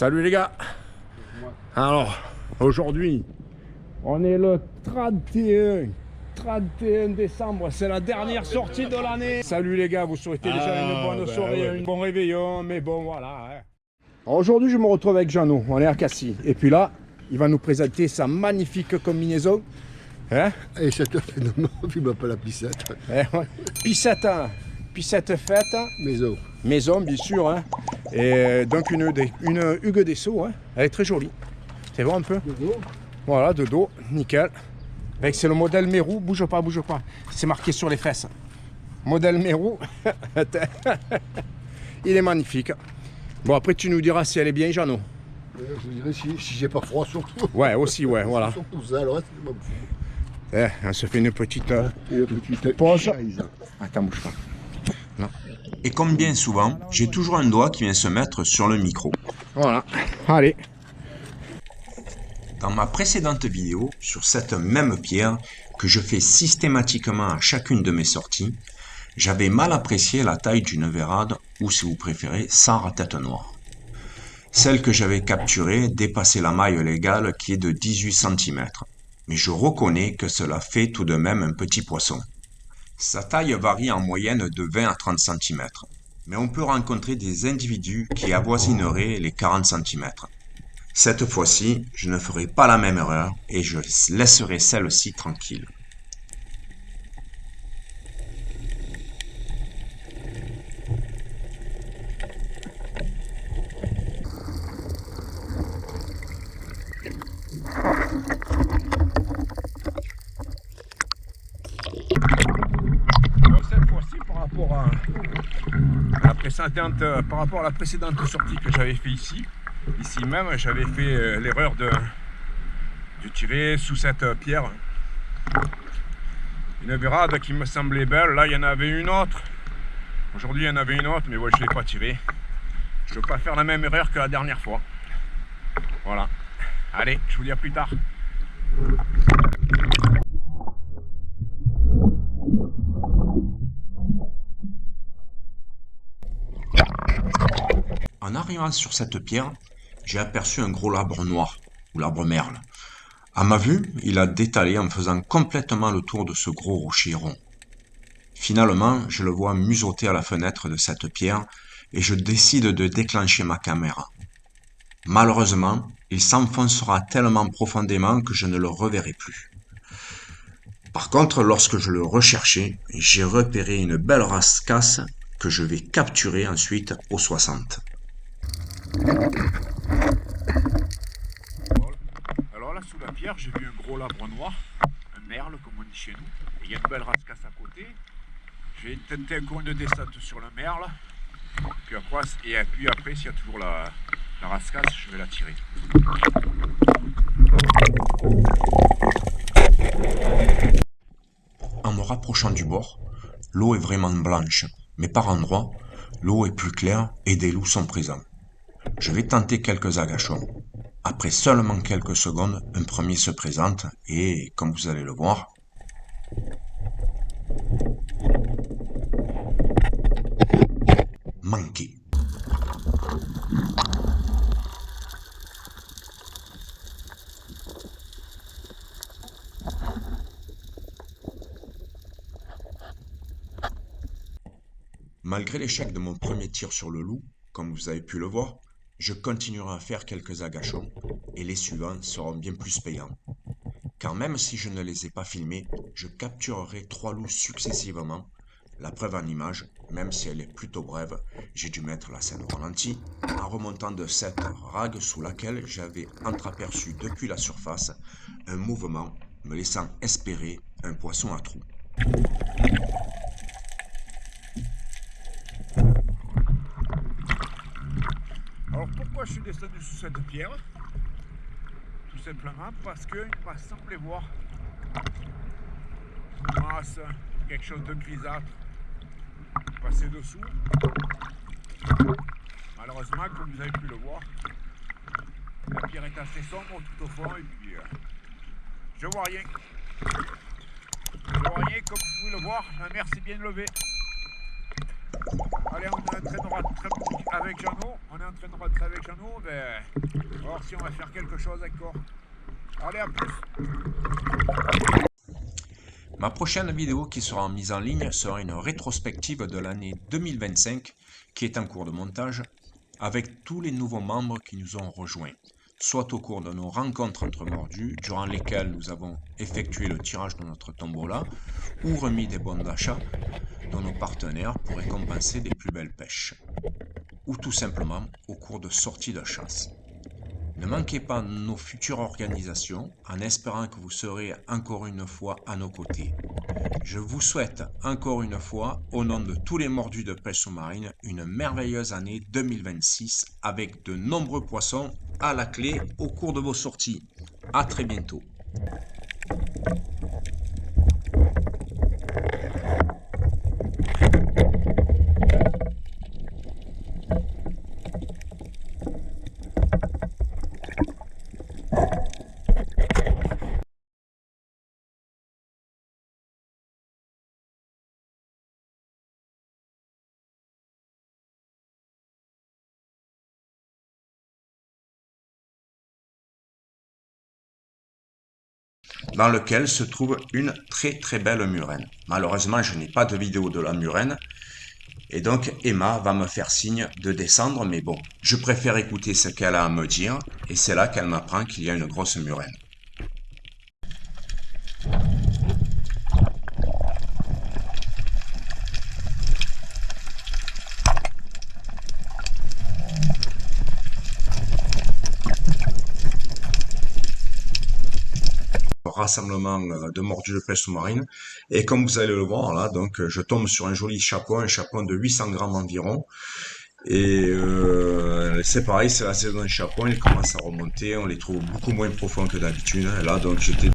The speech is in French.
Salut les gars. Alors, aujourd'hui, on est le 31 décembre, c'est la dernière sortie de l'année. Salut les gars, vous souhaitez déjà une bonne soirée, un bon réveillon, mais bon voilà. Alors aujourd'hui, je me retrouve avec Jeannot, on est à Cassis. Et puis là, il va nous présenter sa magnifique combinaison. Hein? Et cette il m'appelle la Pissette. Ouais. Pissette, hein. Pissette faite. Maison. Maison, bien sûr. Hein. Et donc une Hugues Dessau, hein. Elle est très jolie. C'est bon un peu? De dos. Voilà, de dos, nickel. Avec c'est le modèle Mérou, bouge pas. C'est marqué sur les fesses. Modèle Mérou. Il est magnifique. Bon, après tu nous diras si elle est bien, Jeannot. Je dirais si j'ai pas froid surtout. Ouais, aussi, ouais, voilà. Surtout ça, alors c'est pas fou. On se fait une petite pause. Attends, bouge pas. Non. Et comme bien souvent, j'ai toujours un doigt qui vient se mettre sur le micro. Voilà, allez. Dans ma précédente vidéo, sur cette même pierre, que je fais systématiquement à chacune de mes sorties, j'avais mal apprécié la taille d'une vérade, ou si vous préférez, sard à tête noire. Celle que j'avais capturée dépassait la maille légale qui est de 18 cm. Mais je reconnais que cela fait tout de même un petit poisson. Sa taille varie en moyenne de 20 à 30 cm, mais on peut rencontrer des individus qui avoisineraient les 40 cm. Cette fois-ci, je ne ferai pas la même erreur et je laisserai celle-ci tranquille. Cette fois-ci, par rapport à la précédente sortie que j'avais fait ici même, j'avais fait l'erreur de tirer sous cette pierre une vérade qui me semblait belle. Là, il y en avait une autre. Aujourd'hui, il y en avait une autre, mais ouais, je ne l'ai pas tirée. Je ne veux pas faire la même erreur que la dernière fois. Voilà. Allez, je vous dis à plus tard. En arrivant sur cette pierre, j'ai aperçu un gros labre noir, ou labre merle. À ma vue, il a détalé en faisant complètement le tour de ce gros rocher rond. Finalement, je le vois museauter à la fenêtre de cette pierre et je décide de déclencher ma caméra. Malheureusement, il s'enfoncera tellement profondément que je ne le reverrai plus. Par contre, lorsque je le recherchais, j'ai repéré une belle rascasse que je vais capturer ensuite au 60. Alors là, sous la pierre, j'ai vu un gros labre noir, un merle comme on dit chez nous. Et il y a une belle rascasse à côté. J'ai tenté un coin de descente sur le merle. Puis après, s'il y a toujours la rascasse, je vais la tirer. En me rapprochant du bord, l'eau est vraiment blanche, mais par endroits, l'eau est plus claire et des loups sont présents. Je vais tenter quelques agachons. Après seulement quelques secondes, un premier se présente et, comme vous allez le voir, manqué. Malgré l'échec de mon premier tir sur le loup, comme vous avez pu le voir, je continuerai à faire quelques agachons et les suivants seront bien plus payants. Car même si je ne les ai pas filmés, je capturerai 3 loups successivement. La preuve en image, même si elle est plutôt brève, j'ai dû mettre la scène au ralenti, en remontant de cette rague sous laquelle j'avais entreaperçu depuis la surface un mouvement me laissant espérer un poisson à trous. Alors pourquoi je suis descendu sous cette pierre? Tout simplement parce qu'il m'a semblé voir une masse, quelque chose de grisâtre passer dessous. Malheureusement, comme vous avez pu le voir, la pierre est assez sombre tout au fond et puis je vois rien. Je vois rien, comme vous pouvez le voir, la mer s'est bien levée. Allez, on est en train de rentrer avec Jeannot. On est en train de rentrer avec Jeannot. Ben, on va voir si on va faire quelque chose encore. Allez, à plus. Ma prochaine vidéo qui sera mise en ligne sera une rétrospective de l'année 2025 qui est en cours de montage avec tous les nouveaux membres qui nous ont rejoints, soit au cours de nos rencontres entre mordus durant lesquelles nous avons effectué le tirage de notre tombola ou remis des bons d'achat dans nos partenaires pour récompenser les plus belles pêches, ou tout simplement au cours de sorties de chasse. Ne manquez pas nos futures organisations en espérant que vous serez encore une fois à nos côtés. Je vous souhaite encore une fois, au nom de tous les mordus de pêche sous-marine, une merveilleuse année 2026 avec de nombreux poissons à la clé au cours de vos sorties. À très bientôt. Dans lequel se trouve une très belle murène. Malheureusement, je n'ai pas de vidéo de la murène, et donc Emma va me faire signe de descendre, mais bon, je préfère écouter ce qu'elle a à me dire, et c'est là qu'elle m'apprend qu'il y a une grosse murène. Rassemblement de mordus de pêche sous-marine, et comme vous allez le voir là, donc je tombe sur un joli chapon, un chapon de 800 grammes environ, et c'est pareil, c'est la saison des chapons, ils commencent à remonter, on les trouve beaucoup moins profonds que d'habitude, là donc j'étais